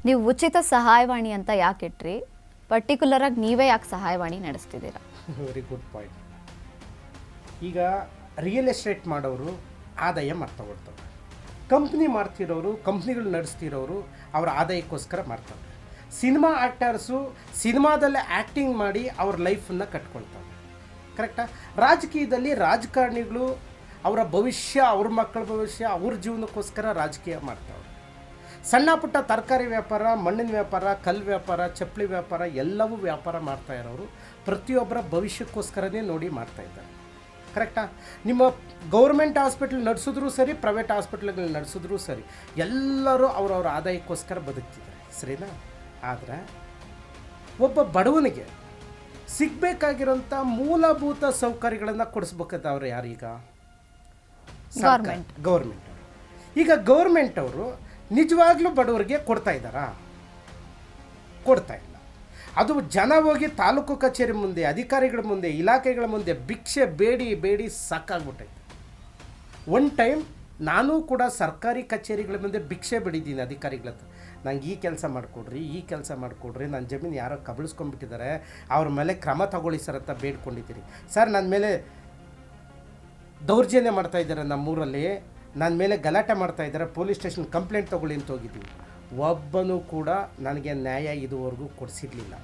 ನೀವು ಉಚಿತ ಸಹಾಯವಾಣಿ ಅಂತ ಯಾಕೆ ಇಟ್ರಿ? ಪರ್ಟಿಕ್ಯುಲರ್ ಆಗಿ ನೀವೇ ಯಾಕೆ ಸಹಾಯವಾಣಿ ನಡೆಸ್ತಿದ್ದೀರಾ? Very good point. ಈಗ ರಿಯಲ್ ಎಸ್ಟೇಟ್ ಮಾಡೋರು ಆದಾಯ ಮಾಡ್ತಗೊಳ್ತಾರೆ, ಕಂಪ್ನಿ ಮಾಡ್ತಿರೋರು, ಕಂಪ್ನಿಗಳು ನಡೆಸ್ತಿರೋರು ಅವರ ಆದಾಯಕ್ಕೋಸ್ಕರ ಮಾಡ್ತಾರೆ. ಸಿನಿಮಾ ಆ್ಯಕ್ಟರ್ಸು ಸಿನಿಮಾದಲ್ಲೇ ಆ್ಯಕ್ಟಿಂಗ್ ಮಾಡಿ ಅವ್ರ ಲೈಫನ್ನು ಕಟ್ಕೊಳ್ತಾರೆ. ಕರೆಕ್ಟಾ? ರಾಜಕೀಯದಲ್ಲಿ ರಾಜಕಾರಣಿಗಳು ಅವರ ಭವಿಷ್ಯ, ಅವ್ರ ಮಕ್ಕಳ ಭವಿಷ್ಯ, ಅವ್ರ ಜೀವನಕ್ಕೋಸ್ಕರ ರಾಜಕೀಯ ಮಾಡ್ತಾರೆ. ಸಣ್ಣ ಪುಟ್ಟ ತರಕಾರಿ ವ್ಯಾಪಾರ, ಮಣ್ಣಿನ ವ್ಯಾಪಾರ, ಕಲ್ಲು ವ್ಯಾಪಾರ, ಚಪ್ಪಲಿ ವ್ಯಾಪಾರ ಎಲ್ಲವೂ ವ್ಯಾಪಾರ ಮಾಡ್ತಾ ಇರೋರು ಪ್ರತಿಯೊಬ್ಬರ ಭವಿಷ್ಯಕ್ಕೋಸ್ಕರನೇ ನೋಡಿ ಮಾಡ್ತಾಯಿದ್ದಾರೆ. ಕರೆಕ್ಟಾ? ನಿಮ್ಮ ಗೌರ್ಮೆಂಟ್ ಹಾಸ್ಪಿಟ್ಲ್ ನಡೆಸಿದ್ರೂ ಸರಿ, ಪ್ರೈವೇಟ್ ಹಾಸ್ಪಿಟ್ಲ್ಗಳು ನಡೆಸಿದ್ರೂ ಸರಿ, ಎಲ್ಲರೂ ಅವ್ರವ್ರ ಆದಾಯಕ್ಕೋಸ್ಕರ ಬದುಕ್ತಿದ್ದಾರೆ. ಸರಿನಾ? ಆದರೆ ಒಬ್ಬ ಬಡವನಿಗೆ ಸಿಗಬೇಕಾಗಿರೋಂಥ ಮೂಲಭೂತ ಸೌಕರ್ಯಗಳನ್ನು ಕೊಡಿಸ್ಬೇಕಾದವ್ರು ಯಾರೀಗ? ಗೌರ್ಮೆಂಟ್. ಈಗ ಗೌರ್ಮೆಂಟ್ ಅವರು ನಿಜವಾಗ್ಲೂ ಬಡವರಿಗೆ ಕೊಡ್ತಾ ಇದ್ದಾರಾ? ಕೊಡ್ತಾ ಇಲ್ಲ. ಅದು ಜನ ಹೋಗಿ ತಾಲೂಕು ಕಚೇರಿ ಮುಂದೆ, ಅಧಿಕಾರಿಗಳ ಮುಂದೆ, ಇಲಾಖೆಗಳ ಮುಂದೆ ಭಿಕ್ಷೆ ಬೇಡಿ ಬೇಡಿ ಸಾಕಾಗ್ಬಿಟ್ಟೈತೆ. ಒನ್ ಟೈಮ್ ನಾನೂ ಕೂಡ ಸರ್ಕಾರಿ ಕಚೇರಿಗಳ ಮುಂದೆ ಭಿಕ್ಷೆ ಬಿಡಿದ್ದೀನಿ ಅಧಿಕಾರಿಗಳ ಹತ್ರ. ನಂಗೆ ಈ ಕೆಲಸ ಮಾಡಿಕೊಡ್ರಿ, ಈ ಕೆಲಸ ಮಾಡಿಕೊಡ್ರಿ, ನನ್ನ ಜಮೀನು ಯಾರೋ ಕಬಳಿಸ್ಕೊಂಡ್ಬಿಟ್ಟಿದ್ದಾರೆ, ಅವ್ರ ಮೇಲೆ ಕ್ರಮ ತಗೊಳ್ಳಿ ಸರ್ ಅಂತ ಬೇಡ್ಕೊಂಡಿದ್ದೀರಿ. ಸರ್ ನನ್ನ ಮೇಲೆ ದೌರ್ಜನ್ಯ ಮಾಡ್ತಾಯಿದ್ದಾರೆ, ನಮ್ಮೂರಲ್ಲಿ ನನ್ನ ಮೇಲೆ ಗಲಾಟೆ ಮಾಡ್ತಾಯಿದ್ದಾರೆ, ಪೊಲೀಸ್ ಸ್ಟೇಷನ್ ಕಂಪ್ಲೇಂಟ್ ತೊಗೊಳ್ಳಿ ಅಂತ ಹೋಗಿದ್ದೀವಿ. ಒಬ್ಬನೂ ಕೂಡ ನನಗೆ ನ್ಯಾಯ ಇದುವರೆಗೂ ಕೊಡಿಸಿರಲಿಲ್ಲ.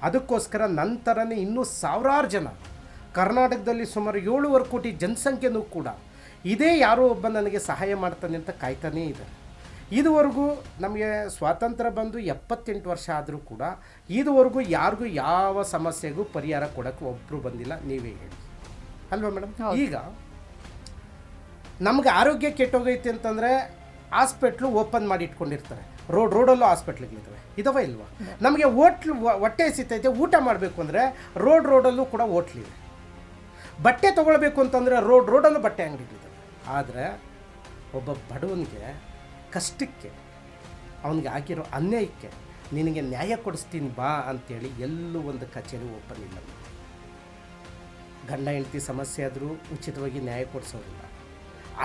ಅದಕ್ಕೋಸ್ಕರ ನಂತರನೇ ಇನ್ನೂ ಸಾವಿರಾರು ಜನ, ಕರ್ನಾಟಕದಲ್ಲಿ ಸುಮಾರು 7.5 ಕೋಟಿ ಜನಸಂಖ್ಯೆನೂ ಕೂಡ ಇದೇ ಯಾರೋ ಒಬ್ಬ ನನಗೆ ಸಹಾಯ ಮಾಡ್ತಾನೆ ಅಂತ ಕಾಯ್ತಾನೇ ಇದ್ದಾರೆ. ಇದುವರೆಗೂ ನಮಗೆ ಸ್ವಾತಂತ್ರ್ಯ ಬಂದು 78 ವರ್ಷ ಆದರೂ ಕೂಡ ಇದುವರೆಗೂ ಯಾರಿಗೂ ಯಾವ ಸಮಸ್ಯೆಗೂ ಪರಿಹಾರ ಕೊಡೋಕ್ಕೆ ಒಬ್ಬರು ಬಂದಿಲ್ಲ. ನೀವೇ ಹೇಳಿ ಅಲ್ವಾ ಮೇಡಮ್? ಈಗ ನಮ್ಗೆ ಆರೋಗ್ಯ ಕೆಟ್ಟೋಗೈತೆ ಅಂತಂದರೆ ಹಾಸ್ಪಿಟ್ಲು ಓಪನ್ ಮಾಡಿ ಇಟ್ಕೊಂಡಿರ್ತಾರೆ. ರೋಡಲ್ಲೂ ಹಾಸ್ಪಿಟ್ಲ್ಗಳಿದ್ದಾವೆ, ಇದಾವೆ ಇಲ್ವಾ? ನಮಗೆ ಹೊಟ್ಟೆ ಹಸಿತೈತೆ, ಊಟ ಮಾಡಬೇಕು ಅಂದರೆ ರೋಡಲ್ಲೂ ಕೂಡ ಹೋಟ್ಲಿದೆ. ಬಟ್ಟೆ ತೊಗೊಳ್ಬೇಕು ಅಂತಂದರೆ ರೋಡಲ್ಲೂ ಬಟ್ಟೆ ಅಂಗಡಿಗಳಿದ್ದಾವೆ. ಆದರೆ ಒಬ್ಬ ಬಡವನಿಗೆ ಕಷ್ಟಕ್ಕೆ, ಅವನಿಗೆ ಆಗಿರೋ ಅನ್ಯಾಯಕ್ಕೆ ನಿನಗೆ ನ್ಯಾಯ ಕೊಡಿಸ್ತೀನಿ ಬಾ ಅಂಥೇಳಿ ಎಲ್ಲೂ ಒಂದು ಕಚೇರಿ ಓಪನ್ ಇಲ್ಲ. ಗಂಡ ಹೆಂಡತಿ ಸಮಸ್ಯೆ ಆದರೂ ಉಚಿತವಾಗಿ ನ್ಯಾಯ ಕೊಡಿಸೋರಿಲ್ಲ.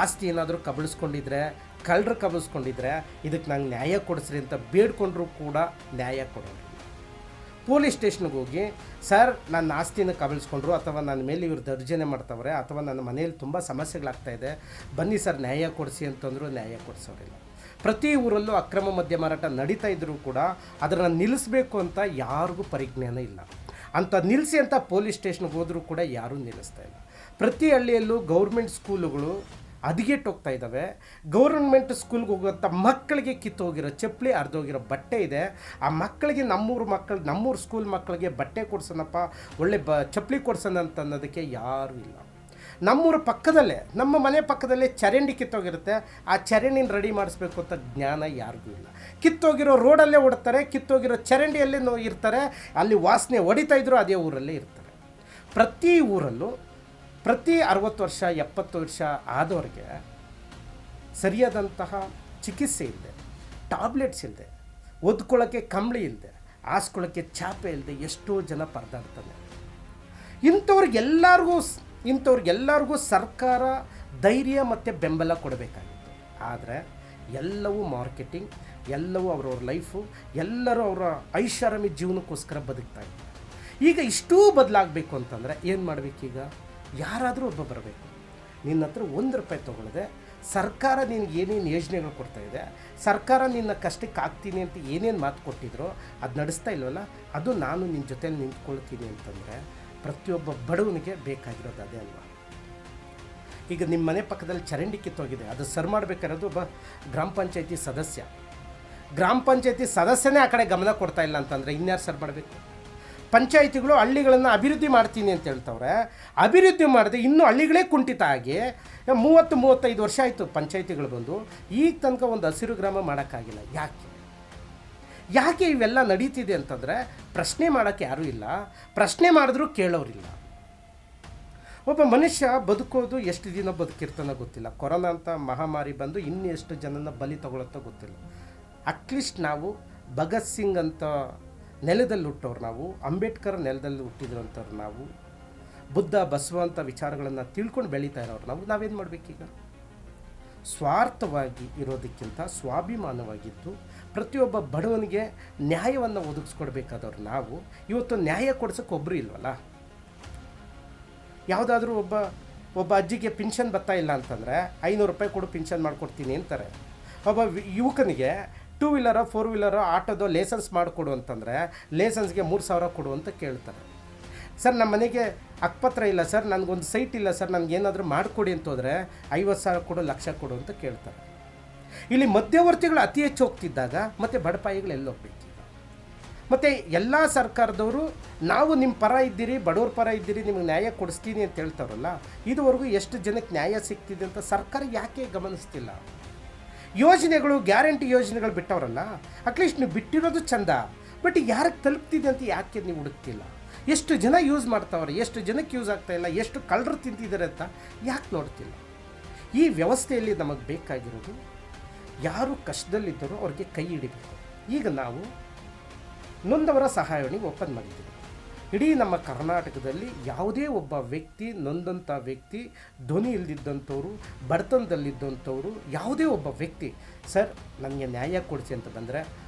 ಆಸ್ತಿ ಏನಾದರೂ ಕಬಳಿಸ್ಕೊಂಡಿದ್ರೆ, ಕಳ್ಳರು ಕಬಳಿಸ್ಕೊಂಡಿದ್ರೆ ಇದಕ್ಕೆ ನಂಗೆ ನ್ಯಾಯ ಕೊಡಿಸ್ರಿ ಅಂತ ಬೇಡ್ಕೊಂಡ್ರೂ ಕೂಡ ನ್ಯಾಯ ಕೊಡೋರಿಲ್ಲ. ಪೊಲೀಸ್ ಸ್ಟೇಷನ್ಗೆ ಹೋಗಿ ಸರ್ ನನ್ನ ಆಸ್ತಿನ ಕಬಳಿಸ್ಕೊಂಡ್ರು, ಅಥವಾ ನನ್ನ ಮೇಲೆ ಇವರು ದೌರ್ಜನ್ಯ ಮಾಡ್ತವ್ರೆ, ಅಥವಾ ನನ್ನ ಮನೆಯಲ್ಲಿ ತುಂಬ ಸಮಸ್ಯೆಗಳಾಗ್ತಾಯಿದೆ, ಬನ್ನಿ ಸರ್ ನ್ಯಾಯ ಕೊಡಿಸಿ ಅಂತಂದರೂ ನ್ಯಾಯ ಕೊಡಿಸೋರಿಲ್ಲ. ಪ್ರತಿ ಊರಲ್ಲೂ ಅಕ್ರಮ ಮದ್ಯ ಮಾರಾಟ ನಡೀತಾ ಇದ್ದರೂ ಕೂಡ ಅದನ್ನು ನಿಲ್ಲಿಸಬೇಕು ಅಂತ ಯಾರಿಗೂ ಪರಿಜ್ಞಾನ ಇಲ್ಲ. ಅಂತ ನಿಲ್ಲಿಸಿ ಅಂತ ಪೊಲೀಸ್ ಸ್ಟೇಷನ್ಗೆ ಹೋದರೂ ಕೂಡ ಯಾರೂ ನಿಲ್ಲಿಸ್ತಾ ಇಲ್ಲ. ಪ್ರತಿ ಹಳ್ಳಿಯಲ್ಲೂ ಗೌರ್ಮೆಂಟ್ ಸ್ಕೂಲುಗಳು ಹದಗೆಟ್ಟೋಗ್ತಾ ಇದ್ದಾವೆ. ಗೌರ್ಮೆಂಟ್ ಸ್ಕೂಲ್ಗೆ ಹೋಗುವಂಥ ಮಕ್ಕಳಿಗೆ ಕಿತ್ತೋಗಿರೋ ಚಪ್ಪಲಿ, ಅರ್ಧೋಗಿರೋ ಬಟ್ಟೆ ಇದೆ. ಆ ಮಕ್ಕಳಿಗೆ ನಮ್ಮೂರು ಸ್ಕೂಲ್ ಮಕ್ಕಳಿಗೆ ಬಟ್ಟೆ ಕೊಡ್ಸೋಣಪ್ಪ, ಒಳ್ಳೆ ಚಪ್ಪಲಿ ಕೊಡ್ಸೋಣ ಅಂತ ಅನ್ನೋದಕ್ಕೆ ಯಾರೂ ಇಲ್ಲ. ನಮ್ಮೂರ ಪಕ್ಕದಲ್ಲೇ, ನಮ್ಮ ಮನೆ ಪಕ್ಕದಲ್ಲೇ ಚರಂಡಿ ಕಿತ್ತೋಗಿರುತ್ತೆ. ಆ ಚರಂಡಿನ ರೆಡಿ ಮಾಡಿಸ್ಬೇಕು ಅಂತ ಜ್ಞಾನ ಯಾರಿಗೂ ಇಲ್ಲ. ಕಿತ್ತೋಗಿರೋ ರೋಡಲ್ಲೇ ಓಡ್ತಾರೆ, ಕಿತ್ತೋಗಿರೋ ಚರಂಡಿಯಲ್ಲೇ ಇರ್ತಾರೆ. ಅಲ್ಲಿ ವಾಸನೆ ಹೊಡಿತಾ ಇದ್ರು ಅದೇ ಊರಲ್ಲೇ ಇರ್ತಾರೆ. ಪ್ರತಿ ಊರಲ್ಲೂ ಪ್ರತಿ 60 ವರ್ಷ 70 ವರ್ಷ ಆದವ್ರಿಗೆ ಸರಿಯಾದಂತಹ ಚಿಕಿತ್ಸೆ ಇಲ್ಲದೆ, ಟ್ಯಾಬ್ಲೆಟ್ಸ್ ಇಲ್ಲದೆ, ಒದ್ಕೊಳ್ಳೋಕ್ಕೆ ಕಂಬಳಿ ಇಲ್ಲದೆ, ಹಾಸ್ಕೊಳ್ಳೋಕ್ಕೆ ಚಾಪೆ ಇಲ್ಲದೆ ಎಷ್ಟೋ ಜನ ಪರದಾಡ್ತಾರೆ. ಇಂಥವ್ರಿಗೆಲ್ಲರಿಗೂ ಸರ್ಕಾರ ಧೈರ್ಯ ಮತ್ತು ಬೆಂಬಲ ಕೊಡಬೇಕಾಗಿತ್ತು. ಆದರೆ ಎಲ್ಲವೂ ಮಾರ್ಕೆಟಿಂಗ್, ಎಲ್ಲವೂ ಅವ್ರವ್ರ ಲೈಫು, ಎಲ್ಲರೂ ಅವರ ಐಷಾರಾಮಿ ಜೀವನಕ್ಕೋಸ್ಕರ ಬದುಕ್ತಾ ಇದ್ದಾರೆ. ಈಗ ಇಷ್ಟೂ ಬದಲಾಗಬೇಕು ಅಂತಂದರೆ ಏನು ಮಾಡಬೇಕೀಗ? ಯಾರಾದರೂ ಒಬ್ಬ ಬರಬೇಕು. ನಿನ್ನ ಹತ್ರ ₹1 ತೊಗೊಳ್ಳದೆ ಸರ್ಕಾರ ನಿನಗೆ ಏನೇನು ಯೋಜನೆಗಳು ಕೊಡ್ತಾಯಿದೆ, ಸರ್ಕಾರ ನಿನ್ನ ಕಷ್ಟಕ್ಕೆ ಆಗ್ತೀನಿ ಅಂತ ಏನೇನು ಮಾತು ಕೊಟ್ಟಿದ್ರೋ ಅದು ನಡೆಸ್ತಾ ಇಲ್ವಲ್ಲ, ಅದು ನಾನು ನಿನ್ನ ಜೊತೆಲಿ ನಿಂತ್ಕೊಳ್ತೀನಿ ಅಂತಂದರೆ ಪ್ರತಿಯೊಬ್ಬ ಬಡವನಿಗೆ ಬೇಕಾಗಿರೋದು ಅದೇ ಅಲ್ವಾ? ಈಗ ನಿಮ್ಮ ಮನೆ ಪಕ್ಕದಲ್ಲಿ ಚರಂಡಿ ಕಿತ್ತೋಗಿದೆ, ಅದು ಸರಿ ಮಾಡಬೇಕಾಗಿರೋದು ಒಬ್ಬ ಗ್ರಾಮ ಪಂಚಾಯತಿ ಸದಸ್ಯ. ಗ್ರಾಮ ಪಂಚಾಯತಿ ಸದಸ್ಯನೇ ಆ ಕಡೆ ಗಮನ ಕೊಡ್ತಾ ಇಲ್ಲ ಅಂತಂದರೆ ಇನ್ಯಾರು ಸರಿ ಮಾಡಬೇಕು? ಪಂಚಾಯಿತಿಗಳು ಹಳ್ಳಿಗಳನ್ನು ಅಭಿವೃದ್ಧಿ ಮಾಡ್ತೀನಿ ಅಂತ ಹೇಳ್ತವ್ರೆ. ಅಭಿವೃದ್ಧಿ ಮಾಡಿದೆ ಇನ್ನೂ ಹಳ್ಳಿಗಳೇ ಕುಂಠಿತ ಆಗಿ 30-35 ವರ್ಷ ಆಯಿತು ಪಂಚಾಯಿತಿಗಳು ಬಂದು, ಈಗ ತನಕ ಒಂದು ಹಸಿರು ಗ್ರಾಮ ಮಾಡೋಕ್ಕಾಗಿಲ್ಲ. ಯಾಕೆ ಇವೆಲ್ಲ ನಡೀತಿದೆ ಅಂತಂದರೆ ಪ್ರಶ್ನೆ ಮಾಡೋಕ್ಕೆ ಯಾರೂ ಇಲ್ಲ, ಪ್ರಶ್ನೆ ಮಾಡಿದ್ರೂ ಕೇಳೋರಿಲ್ಲ. ಒಬ್ಬ ಮನುಷ್ಯ ಬದುಕೋದು ಎಷ್ಟು ದಿನ ಬದುಕಿರ್ತಾನೋ ಗೊತ್ತಿಲ್ಲ. ಕೊರೋನಾ ಅಂತ ಮಹಾಮಾರಿ ಬಂದು ಇನ್ನೂ ಎಷ್ಟು ಜನನ ಬಲಿ ತಗೊಳುತ್ತೋ ಗೊತ್ತಿಲ್ಲ. ಅಟ್ಲೀಸ್ಟ್ ನಾವು ಭಗತ್ ಸಿಂಗ್ ಅಂತ ನೆಲದಲ್ಲಿ ಹುಟ್ಟೋರು, ನಾವು ಅಂಬೇಡ್ಕರ್ ನೆಲದಲ್ಲಿ ಹುಟ್ಟಿದ್ರಂಥವ್ರು, ನಾವು ಬುದ್ಧ ಬಸವ ಅಂತ ವಿಚಾರಗಳನ್ನು ತಿಳ್ಕೊಂಡು ಬೆಳೀತಾ ಇರೋರು ನಾವೇನು ಮಾಡಬೇಕೀಗ? ಸ್ವಾರ್ಥವಾಗಿ ಇರೋದಕ್ಕಿಂತ ಸ್ವಾಭಿಮಾನವಾಗಿದ್ದು ಪ್ರತಿಯೊಬ್ಬ ಬಡವನಿಗೆ ನ್ಯಾಯವನ್ನು ಒದಗಿಸ್ಕೊಡ್ಬೇಕಾದವ್ರು ನಾವು ಇವತ್ತು ನ್ಯಾಯ ಕೊಡ್ಸೋಕ್ಕೆ ಒಬ್ಬರು ಇಲ್ವಲ್ಲ. ಯಾವುದಾದ್ರೂ ಒಬ್ಬ ಅಜ್ಜಿಗೆ ಪಿನ್ಷನ್ ಬರ್ತಾ ಇಲ್ಲ ಅಂತಂದರೆ 500 ರೂಪಾಯಿ ಕೊಡು ಪಿನ್ಷನ್ ಮಾಡಿಕೊಡ್ತೀನಿ ಅಂತಾರೆ. ಒಬ್ಬ ಯುವಕನಿಗೆ 2 ವೀಲರೋ 4 ವೀಲರೋ ಆಟೋದೋ ಲೈಸೆನ್ಸ್ ಮಾಡಿಕೊಡು ಅಂತಂದರೆ ಲೈಸೆನ್ಸ್ಗೆ 3,000 ಕೊಡು ಅಂತ ಕೇಳ್ತಾರೆ. ಸರ್ ನಮ್ಮ ಮನೆಗೆ ಅಕ್ಕಪತ್ರ ಇಲ್ಲ ಸರ್, ನನಗೊಂದು ಸೈಟ್ ಇಲ್ಲ ಸರ್, ನನಗೇನಾದರೂ ಮಾಡಿಕೊಡಿ ಅಂತ ಹೋದರೆ 50,000 ಕೊಡು, ಲಕ್ಷ ಕೊಡು ಅಂತ ಕೇಳ್ತಾರೆ. ಇಲ್ಲಿ ಮಧ್ಯವರ್ತಿಗಳು ಅತಿ ಹೆಚ್ಚು ಹೋಗ್ತಿದ್ದಾಗ ಮತ್ತು ಬಡಪಾಯಿಗಳು ಎಲ್ಲಿ ಹೋಗ್ಬೇಕು? ಮತ್ತು ಎಲ್ಲ ಸರ್ಕಾರದವರು ನಾವು ನಿಮ್ಮ ಪರ ಇದ್ದೀರಿ, ಬಡವ್ರ ಪರ ಇದ್ದೀರಿ, ನಿಮಗೆ ನ್ಯಾಯ ಕೊಡಿಸ್ತೀನಿ ಅಂತ ಹೇಳ್ತಾರಲ್ಲ, ಇದುವರೆಗೂ ಎಷ್ಟು ಜನಕ್ಕೆ ನ್ಯಾಯ ಸಿಗ್ತಿದೆ ಅಂತ ಸರ್ಕಾರ ಯಾಕೆ ಗಮನಿಸ್ತಿಲ್ಲ? ಯೋಜನೆಗಳು, ಗ್ಯಾರಂಟಿ ಯೋಜನೆಗಳು ಬಿಟ್ಟವರಲ್ಲ, ಅಟ್ಲೀಸ್ಟ್ ನೀವು ಬಿಟ್ಟಿರೋದು ಚಂದ, ಬಟ್ ಯಾರಿಗೆ ತಲುಪ್ತಿದೆ ಅಂತ ಯಾಕೆ ನೀವು ಹುಡುಕ್ತಿಲ್ಲ? ಎಷ್ಟು ಜನ ಯೂಸ್ ಮಾಡ್ತಾವ್ರೆ, ಎಷ್ಟು ಜನಕ್ಕೆ ಯೂಸ್ ಆಗ್ತಾಯಿಲ್ಲ, ಎಷ್ಟು ಕಳ್ಳರು ತಿಂತಿದ್ದಾರೆ ಅಂತ ಯಾಕೆ ನೋಡ್ತಿಲ್ಲ? ಈ ವ್ಯವಸ್ಥೆಯಲ್ಲಿ ನಮಗೆ ಬೇಕಾಗಿರೋದು ಯಾರು ಕಷ್ಟದಲ್ಲಿದ್ದರೋ ಅವ್ರಿಗೆ ಕೈ ಹಿಡಿಬೇಕು. ಈಗ ನಾವು ನೊಂದವರ ಸಹಾಯವಾಣಿಗೆ ಓಪನ್ ಮಾಡಿದ್ದೀವಿ. ಇಡೀ ನಮ್ಮ ಕರ್ನಾಟಕದಲ್ಲಿ ಯಾವುದೇ ಒಬ್ಬ ವ್ಯಕ್ತಿ, ನೊಂದಂಥ ವ್ಯಕ್ತಿ, ಧ್ವನಿ ಇಲ್ದಿದ್ದಂಥವ್ರು, ಬಡತನದಲ್ಲಿದ್ದಂಥವ್ರು, ಯಾವುದೇ ಒಬ್ಬ ವ್ಯಕ್ತಿ ಸರ್ ನನಗೆ ನ್ಯಾಯ ಕೊಡಿಸಿ ಅಂತ ಬಂದರೆ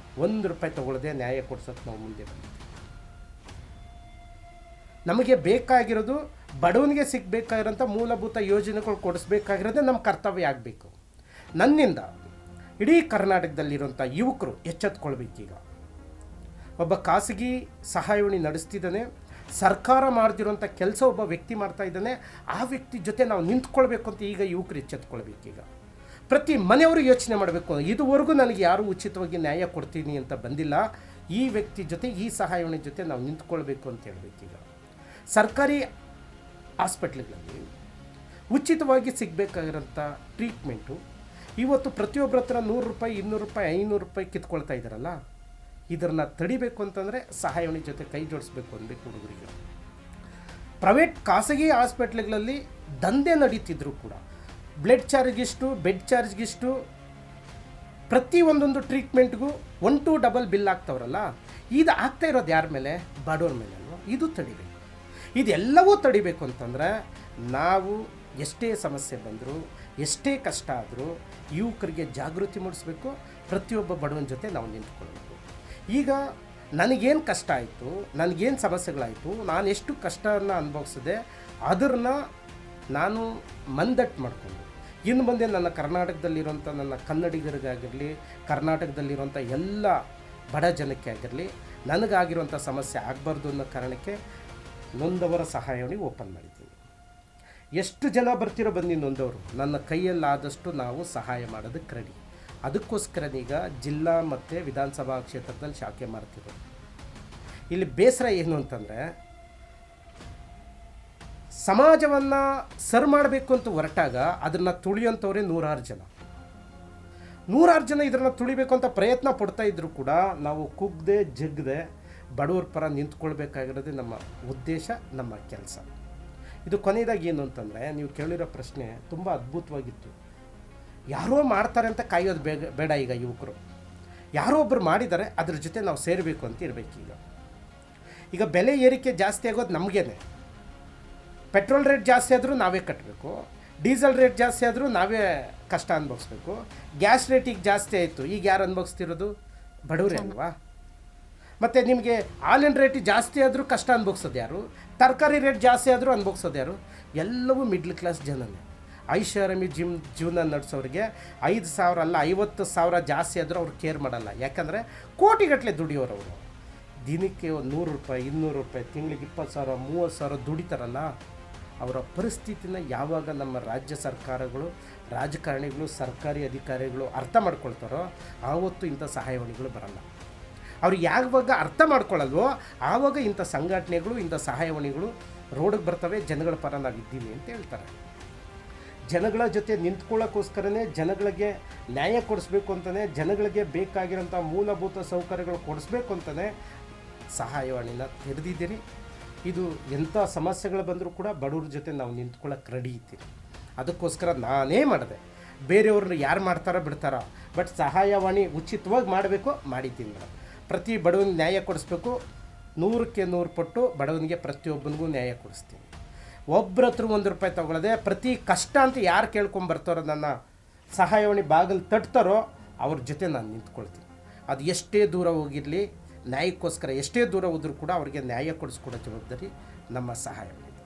1 ರೂಪಾಯಿ ತೊಗೊಳ್ಳದೆ ನ್ಯಾಯ ಕೊಡ್ಸೋಕ್ಕೆ ನಾವು ಮುಂದೆ ಬಂದಿದ್ದೀವಿ. ನಮಗೆ ಬೇಕಾಗಿರೋದು ಬಡವನಿಗೆ ಸಿಗಬೇಕಾಗಿರೋಂಥ ಮೂಲಭೂತ ಯೋಜನೆಗಳು ಕೊಡಿಸ್ಬೇಕಾಗಿರೋದೇ ನಮ್ಮ ಕರ್ತವ್ಯ ಆಗಬೇಕು. ನನ್ನಿಂದ ಇಡೀ ಕರ್ನಾಟಕದಲ್ಲಿರುವಂಥ ಯುವಕರು ಎಚ್ಚೆತ್ಕೊಳ್ಬೇಕೀಗ. ಒಬ್ಬ ಖಾಸಗಿ ಸಹಾಯವಾಣಿ ನಡೆಸ್ತಿದ್ದಾನೆ, ಸರ್ಕಾರ ಮಾಡ್ತಿರೋಂಥ ಕೆಲಸ ಒಬ್ಬ ವ್ಯಕ್ತಿ ಮಾಡ್ತಾ ಇದ್ದಾನೆ, ಆ ವ್ಯಕ್ತಿ ಜೊತೆ ನಾವು ನಿಂತ್ಕೊಳ್ಬೇಕು ಅಂತ ಈಗ ಯುವಕರು ಎಚ್ಚೆತ್ಕೊಳ್ಬೇಕೀಗ. ಪ್ರತಿ ಮನೆಯವರು ಯೋಚನೆ ಮಾಡಬೇಕು, ಇದುವರೆಗೂ ನನಗೆ ಯಾರೂ ಉಚಿತವಾಗಿ ನ್ಯಾಯ ಕೊಡ್ತೀನಿ ಅಂತ ಬಂದಿಲ್ಲ, ಈ ವ್ಯಕ್ತಿ ಜೊತೆ, ಈ ಸಹಾಯವಾಣಿ ಜೊತೆ ನಾವು ನಿಂತ್ಕೊಳ್ಬೇಕು ಅಂತ ಹೇಳಬೇಕೀಗ. ಸರ್ಕಾರಿ ಹಾಸ್ಪಿಟ್ಲ್ಗಳಲ್ಲಿ ಉಚಿತವಾಗಿ ಸಿಗಬೇಕಾಗಿರೋಂಥ ಟ್ರೀಟ್ಮೆಂಟು ಇವತ್ತು ಪ್ರತಿಯೊಬ್ಬರ ಹತ್ರ 100 ರೂಪಾಯಿ, 200 ರೂಪಾಯಿ, 500 ರೂಪಾಯಿ ಕಿತ್ಕೊಳ್ತಾ ಇದ್ದಾರಲ್ಲ, ಇದನ್ನು ತಡಿಬೇಕು ಅಂತಂದರೆ ಸಹಾಯವಾಣಿ ಜೊತೆ ಕೈ ಜೋಡಿಸ್ಬೇಕು ಅನ್ಬೇಕು ಹುಡುಗರಿಗೆ. ಪ್ರೈವೇಟ್ ಖಾಸಗಿ ಹಾಸ್ಪಿಟ್ಲ್ಗಳಲ್ಲಿ ದಂಧೆ ನಡೀತಿದ್ರು ಕೂಡ ಬ್ಲಡ್ ಚಾರ್ಜ್ಗಿಷ್ಟು, ಬೆಡ್ ಚಾರ್ಜ್ಗಿಷ್ಟು, ಪ್ರತಿ ಒಂದೊಂದು ಟ್ರೀಟ್ಮೆಂಟ್ಗೂ 1 to 2 ಬಿಲ್ ಆಗ್ತಾವ್ರಲ್ಲ, ಇದು ಆಗ್ತಾ ಇರೋದು ಯಾರ ಮೇಲೆ? ಬಡವ್ರ ಮೇಲೆ ಅಲ್ವ? ಇದು ತಡಿಬೇಕು. ಇದೆಲ್ಲವೂ ತಡಿಬೇಕು ಅಂತಂದರೆ ನಾವು ಎಷ್ಟೇ ಸಮಸ್ಯೆ ಬಂದರೂ, ಎಷ್ಟೇ ಕಷ್ಟ ಆದರೂ ಯುವಕರಿಗೆ ಜಾಗೃತಿ ಮೂಡಿಸ್ಬೇಕು, ಪ್ರತಿಯೊಬ್ಬ ಬಡವನ ಜೊತೆ ನಾವು ನಿಂತ್ಕೊಳ್ಬೇಕು. ಈಗ ನನಗೇನು ಕಷ್ಟ ಆಯಿತು, ನನಗೇನು ಸಮಸ್ಯೆಗಳಾಯಿತು, ನಾನು ಎಷ್ಟು ಕಷ್ಟವನ್ನು ಅನುಭವಿಸಿದೆ, ಅದನ್ನು ನಾನು ಮಂದಟ್ಟು ಮಾಡಿಕೊಂಡು ಇನ್ನು ಮುಂದೆ ನನ್ನ ಕರ್ನಾಟಕದಲ್ಲಿರುವಂಥ ನನ್ನ ಕನ್ನಡಿಗರಿಗಾಗಿರಲಿ, ಕರ್ನಾಟಕದಲ್ಲಿರುವಂಥ ಎಲ್ಲ ಬಡ ಜನಕ್ಕೆ ಆಗಿರಲಿ, ನನಗಾಗಿರುವಂಥ ಸಮಸ್ಯೆ ಆಗಬಾರ್ದು ಅನ್ನೋ ಕಾರಣಕ್ಕೆ ನೊಂದವರ ಸಹಾಯವಾಣಿ ಓಪನ್ ಮಾಡಿದ್ದೀನಿ. ಎಷ್ಟು ಜನ ಬರ್ತಿರೋ ಬನ್ನಿ ನೊಂದವರು, ನನ್ನ ಕೈಯಲ್ಲಾದಷ್ಟು ನಾವು ಸಹಾಯ ಮಾಡೋದಕ್ಕೆ ರೆಡಿ. ಅದಕ್ಕೋಸ್ಕರನೀಗ ಜಿಲ್ಲಾ ಮತ್ತು ವಿಧಾನಸಭಾ ಕ್ಷೇತ್ರದಲ್ಲಿ ಶಾಖೆ ಮಾಡ್ತಿರೋದು. ಇಲ್ಲಿ ಬೇಸರ ಏನು ಅಂತಂದರೆ, ಸಮಾಜವನ್ನು ಸರ್ ಮಾಡಬೇಕು ಅಂತ ಹೊರಟಾಗ ಅದನ್ನು ತುಳಿಯೋಂಥವ್ರೆ 100 ಜನ ಇದನ್ನು ತುಳಿಬೇಕು ಅಂತ ಪ್ರಯತ್ನ ಪಡ್ತಾ ಇದ್ದರೂ ಕೂಡ ನಾವು ಕುಗ್ಗದೆ ಜಗ್ಗದೆ ಬಡವ್ರ ಪರ ನಿಂತ್ಕೊಳ್ಬೇಕಾಗಿರೋದೇ ನಮ್ಮ ಉದ್ದೇಶ, ನಮ್ಮ ಕೆಲಸ. ಇದು ಕೊನೆಯದಾಗಿ ಏನು ಅಂತಂದರೆ, ನೀವು ಕೇಳಿರೋ ಪ್ರಶ್ನೆ ತುಂಬ ಅದ್ಭುತವಾಗಿತ್ತು. ಯಾರೋ ಮಾಡ್ತಾರೆ ಅಂತ ಕಾಯೋದು ಬೇಡ. ಈಗ ಯುವಕರು ಯಾರೋ ಒಬ್ಬರು ಮಾಡಿದ್ದಾರೆ, ಅದ್ರ ಜೊತೆ ನಾವು ಸೇರಬೇಕು ಅಂತ ಇರಬೇಕೀಗ. ಈಗ ಬೆಲೆ ಏರಿಕೆ ಜಾಸ್ತಿ ಆಗೋದು ನಮಗೇನೆ. ಪೆಟ್ರೋಲ್ ರೇಟ್ ಜಾಸ್ತಿ ಆದರೂ ನಾವೇ ಕಟ್ಟಬೇಕು, ಡೀಸೆಲ್ ರೇಟ್ ಜಾಸ್ತಿ ಆದರೂ ನಾವೇ ಕಷ್ಟ ಅನುಭವಿಸ್ಬೇಕು. ಗ್ಯಾಸ್ ರೇಟ್ ಈಗ ಜಾಸ್ತಿ ಆಯಿತು, ಈಗ ಯಾರು ಅನುಭವಿಸ್ತಿರೋದು? ಬಡವರೇ ಅಲ್ವಾ? ಮತ್ತು ನಿಮಗೆ ಹಾಲಿನ ರೇಟ್ ಜಾಸ್ತಿ ಆದರೂ ಕಷ್ಟ ಅನುಭವಿಸೋದು ಯಾರು? ತರಕಾರಿ ರೇಟ್ ಜಾಸ್ತಿ ಆದರೂ ಅನುಭವಿಸೋದು ಯಾರು? ಎಲ್ಲವೂ ಮಿಡ್ಲ್ ಕ್ಲಾಸ್ ಜನನೇ. ಐಷಾರಾಮಿ ಜೀವನ ನಡೆಸೋರಿಗೆ 5,000 ಅಲ್ಲ 50,000 ಜಾಸ್ತಿ ಆದರೂ ಅವ್ರು ಕೇರ್ ಮಾಡಲ್ಲ. ಯಾಕಂದರೆ ಕೋಟಿಗಟ್ಟಲೆ ದುಡಿಯೋರವರು. ದಿನಕ್ಕೆ 100 ರೂಪಾಯಿ, 200 ರೂಪಾಯಿ, ತಿಂಗಳಿಗೆ 20,000, 30,000 ದುಡಿತಾರಲ್ಲ, ಅವರ ಪರಿಸ್ಥಿತಿನ ಯಾವಾಗ ನಮ್ಮ ರಾಜ್ಯ ಸರ್ಕಾರಗಳು, ರಾಜಕಾರಣಿಗಳು, ಸರ್ಕಾರಿ ಅಧಿಕಾರಿಗಳು ಅರ್ಥ ಮಾಡ್ಕೊಳ್ತಾರೋ ಆವತ್ತು ಇಂಥ ಸಹಾಯವಾಣಿಗಳು ಬರಲ್ಲ. ಅವ್ರು ಯಾವಾಗ ಅರ್ಥ ಮಾಡ್ಕೊಳ್ಳಲ್ವೋ ಆವಾಗ ಇಂಥ ಸಂಘಟನೆಗಳು, ಇಂಥ ಸಹಾಯವಾಣಿಗಳು ರೋಡಿಗೆ ಬರ್ತವೆ, ಜನಗಳ ಪರ ನಾವಿದ್ದೀವಿ ಅಂತ ಹೇಳ್ತಾರೆ. ಜನಗಳ ಜೊತೆ ನಿಂತ್ಕೊಳ್ಳೋಕ್ಕೋಸ್ಕರನೇ, ಜನಗಳಿಗೆ ನ್ಯಾಯ ಕೊಡಿಸ್ಬೇಕು ಅಂತಲೇ, ಜನಗಳಿಗೆ ಬೇಕಾಗಿರೋಂಥ ಮೂಲಭೂತ ಸೌಕರ್ಯಗಳು ಕೊಡಿಸ್ಬೇಕು ಅಂತಲೇ ಸಹಾಯವಾಣಿನ ತೆರೆದಿದ್ದೀರಿ. ಇದು ಎಂಥ ಸಮಸ್ಯೆಗಳು ಬಂದರೂ ಕೂಡ ಬಡವ್ರ ಜೊತೆ ನಾವು ನಿಂತ್ಕೊಳ್ಳೋಕೆ ರೆಡಿ ಇದ್ದೀರಿ. ಅದಕ್ಕೋಸ್ಕರ ನಾನೇ ಮಾಡಿದೆ. ಬೇರೆಯವ್ರನ್ನ ಯಾರು ಮಾಡ್ತಾರೋ ಬಿಡ್ತಾರೋ, ಬಟ್ ಸಹಾಯವಾಣಿ ಉಚಿತವಾಗಿ ಮಾಡಬೇಕು, ಮಾಡಿದ್ದೀನಿ ಮೇಡಮ್. ಪ್ರತಿ ಬಡವನಿಗೆ ನ್ಯಾಯ ಕೊಡಿಸ್ಬೇಕು, 100ಕ್ಕೆ 100 ಪಟ್ಟು ಬಡವನಿಗೆ ಪ್ರತಿಯೊಬ್ಬನಿಗೂ ನ್ಯಾಯ ಕೊಡಿಸ್ತೀನಿ. ಒಬ್ಬರ ಹತ್ರ 1 ರೂಪಾಯಿ ತೊಗೊಳ್ಳದೆ, ಪ್ರತಿ ಕಷ್ಟ ಅಂತ ಯಾರು ಕೇಳ್ಕೊಂಬರ್ತಾರೋ, ನನ್ನ ಸಹಾಯವಾಣಿ ಬಾಗಿಲು ತಟ್ತಾರೋ ಅವ್ರ ಜೊತೆ ನಾನು ನಿಂತ್ಕೊಳ್ತೀನಿ. ಅದು ಎಷ್ಟೇ ದೂರ ಹೋಗಿರಲಿ, ನ್ಯಾಯಕ್ಕೋಸ್ಕರ ಎಷ್ಟೇ ದೂರ ಹೋದರೂ ಕೂಡ ಅವರಿಗೆ ನ್ಯಾಯ ಕೊಡಿಸ್ಕೊಡೋ ಜವಾಬ್ದಾರಿ ನಮ್ಮ ಸಹಾಯವಾಣಿ.